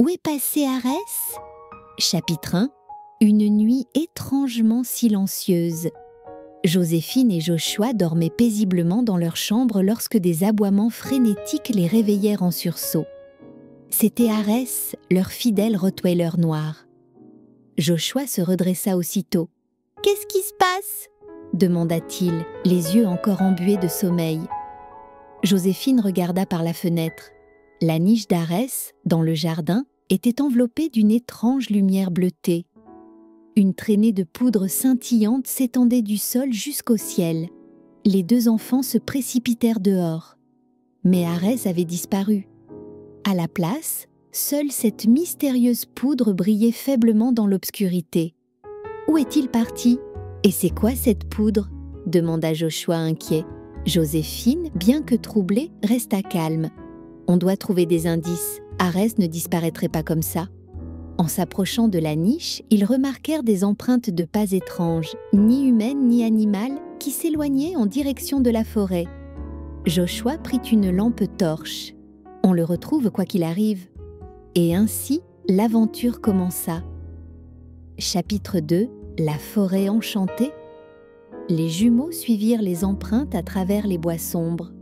Où est passé Arès? Chapitre 1. Une nuit étrangement silencieuse. Joséphine et Joshua dormaient paisiblement dans leur chambre lorsque des aboiements frénétiques les réveillèrent en sursaut. C'était Arès, leur fidèle rottweiler noir. Joshua se redressa aussitôt. « Qu'est-ce qui se passe ?» demanda-t-il, les yeux encore embués de sommeil. Joséphine regarda par la fenêtre. La niche d'Arès, dans le jardin, était enveloppée d'une étrange lumière bleutée. Une traînée de poudre scintillante s'étendait du sol jusqu'au ciel. Les deux enfants se précipitèrent dehors. Mais Arès avait disparu. À la place, seule cette mystérieuse poudre brillait faiblement dans l'obscurité. « Où est-il parti? Et c'est quoi cette poudre ?» demanda Joshua inquiet. Joséphine, bien que troublée, resta calme. « On doit trouver des indices. Arès ne disparaîtrait pas comme ça. » En s'approchant de la niche, ils remarquèrent des empreintes de pas étranges, ni humaines ni animales, qui s'éloignaient en direction de la forêt. Joshua prit une lampe torche. On le retrouve quoi qu'il arrive. Et ainsi, l'aventure commença. Chapitre 2. La forêt enchantée. Les jumeaux suivirent les empreintes à travers les bois sombres.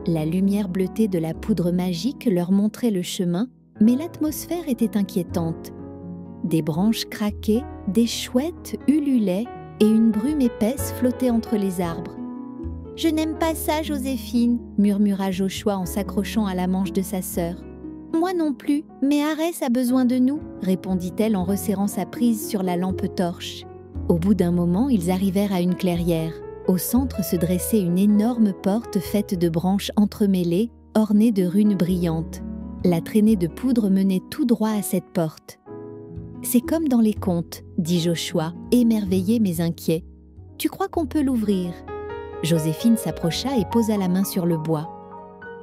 La lumière bleutée de la poudre magique leur montrait le chemin, mais l'atmosphère était inquiétante. Des branches craquaient, des chouettes ululaient et une brume épaisse flottait entre les arbres. « Je n'aime pas ça, Joséphine » murmura Joshua en s'accrochant à la manche de sa sœur. « Moi non plus, mais Arès a besoin de nous » répondit-elle en resserrant sa prise sur la lampe torche. Au bout d'un moment, ils arrivèrent à une clairière. Au centre se dressait une énorme porte faite de branches entremêlées, ornée de runes brillantes. La traînée de poudre menait tout droit à cette porte. « C'est comme dans les contes, » dit Joshua, émerveillé mais inquiet. « Tu crois qu'on peut l'ouvrir ?» Joséphine s'approcha et posa la main sur le bois.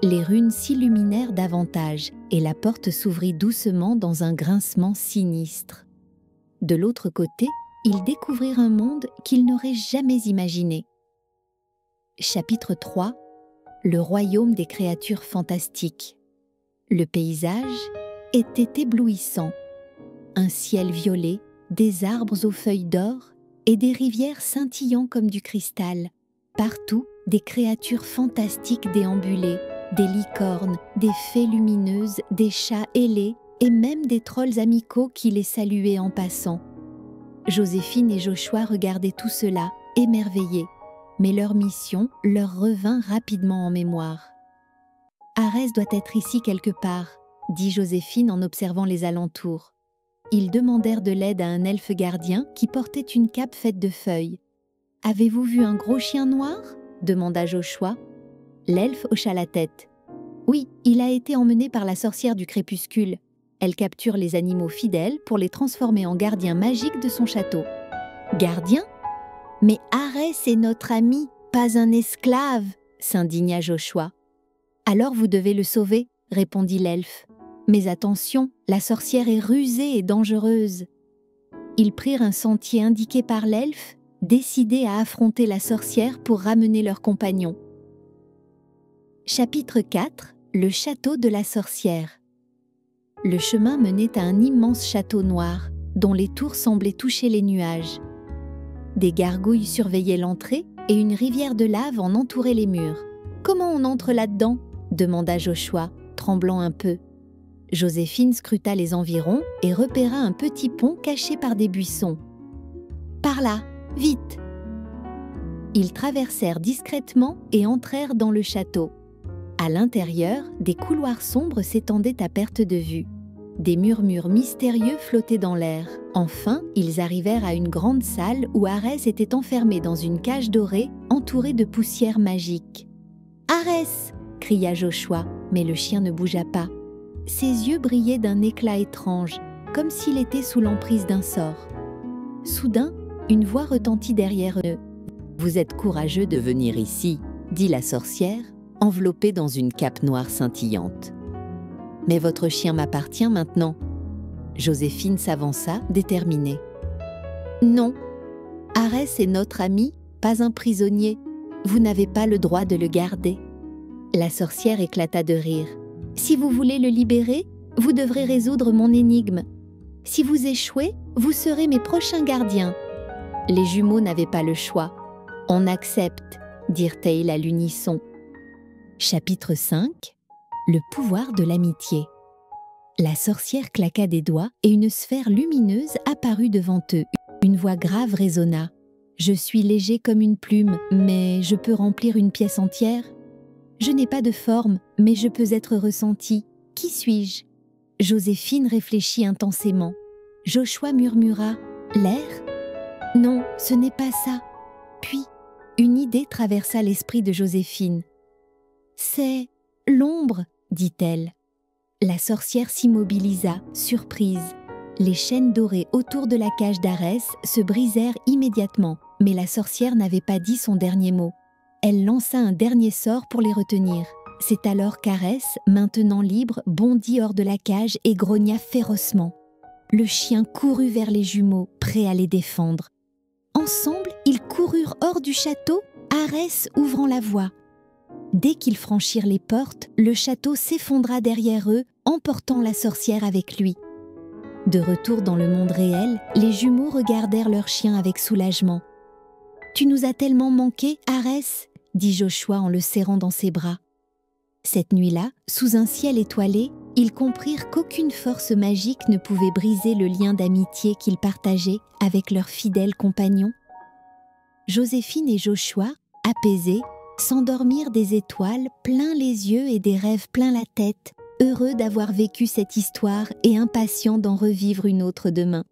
Les runes s'illuminèrent davantage et la porte s'ouvrit doucement dans un grincement sinistre. De l'autre côté, ils découvrirent un monde qu'ils n'auraient jamais imaginé. Chapitre 3. Le royaume des créatures fantastiques. Le paysage était éblouissant. Un ciel violet, des arbres aux feuilles d'or et des rivières scintillant comme du cristal. Partout, des créatures fantastiques déambulaient, des licornes, des fées lumineuses, des chats ailés et même des trolls amicaux qui les saluaient en passant. Joséphine et Joshua regardaient tout cela, émerveillés, mais leur mission leur revint rapidement en mémoire. « Arès doit être ici quelque part », dit Joséphine en observant les alentours. Ils demandèrent de l'aide à un elfe gardien qui portait une cape faite de feuilles. « Avez-vous vu un gros chien noir ?» demanda Joshua. L'elfe hocha la tête. « Oui, il a été emmené par la sorcière du crépuscule. Elle capture les animaux fidèles pour les transformer en gardiens magiques de son château. »« Gardien ? Mais Arès est notre ami, pas un esclave !» s'indigna Joshua. « Alors vous devez le sauver, » répondit l'elfe. « Mais attention, la sorcière est rusée et dangereuse. » Ils prirent un sentier indiqué par l'elfe, décidés à affronter la sorcière pour ramener leurs compagnons. Chapitre 4. Le château de la sorcière. Le chemin menait à un immense château noir, dont les tours semblaient toucher les nuages. Des gargouilles surveillaient l'entrée et une rivière de lave en entourait les murs. « Comment on entre là-dedans » demanda Joshua, tremblant un peu. Joséphine scruta les environs et repéra un petit pont caché par des buissons. « Par là, vite !» Ils traversèrent discrètement et entrèrent dans le château. À l'intérieur, des couloirs sombres s'étendaient à perte de vue. Des murmures mystérieux flottaient dans l'air. Enfin, ils arrivèrent à une grande salle où Arès était enfermé dans une cage dorée entourée de poussière magique. « Arès !» cria Joshua, mais le chien ne bougea pas. Ses yeux brillaient d'un éclat étrange, comme s'il était sous l'emprise d'un sort. Soudain, une voix retentit derrière eux. « Vous êtes courageux de venir ici » dit la sorcière, enveloppée dans une cape noire scintillante. « Mais votre chien m'appartient maintenant. » Joséphine s'avança, déterminée. « Non, Arès est notre ami, pas un prisonnier. Vous n'avez pas le droit de le garder. » La sorcière éclata de rire. « Si vous voulez le libérer, vous devrez résoudre mon énigme. Si vous échouez, vous serez mes prochains gardiens. » Les jumeaux n'avaient pas le choix. « On accepte », dirent-ils à l'unisson. Chapitre 5. Le pouvoir de l'amitié. La sorcière claqua des doigts et une sphère lumineuse apparut devant eux. Une voix grave résonna. « Je suis léger comme une plume, mais je peux remplir une pièce entière. Je n'ai pas de forme, mais je peux être ressentie. Qui suis-je » Joséphine réfléchit intensément. Joshua murmura « L'air ?» « Non, ce n'est pas ça. » Puis, une idée traversa l'esprit de Joséphine. « C'est l'ombre, » dit-elle. La sorcière s'immobilisa, surprise. Les chaînes dorées autour de la cage d'Arès se brisèrent immédiatement, mais la sorcière n'avait pas dit son dernier mot. Elle lança un dernier sort pour les retenir. C'est alors qu'Arès, maintenant libre, bondit hors de la cage et grogna férocement. Le chien courut vers les jumeaux, prêt à les défendre. Ensemble, ils coururent hors du château, Arès ouvrant la voie. Dès qu'ils franchirent les portes, le château s'effondra derrière eux, emportant la sorcière avec lui. De retour dans le monde réel, les jumeaux regardèrent leur chien avec soulagement. « Tu nous as tellement manqué, Arès » dit Joshua en le serrant dans ses bras. Cette nuit-là, sous un ciel étoilé, ils comprirent qu'aucune force magique ne pouvait briser le lien d'amitié qu'ils partageaient avec leurs fidèles compagnons. Joséphine et Joshua, apaisés, s'endormirent des étoiles plein les yeux et des rêves plein la tête, heureux d'avoir vécu cette histoire et impatients d'en revivre une autre demain.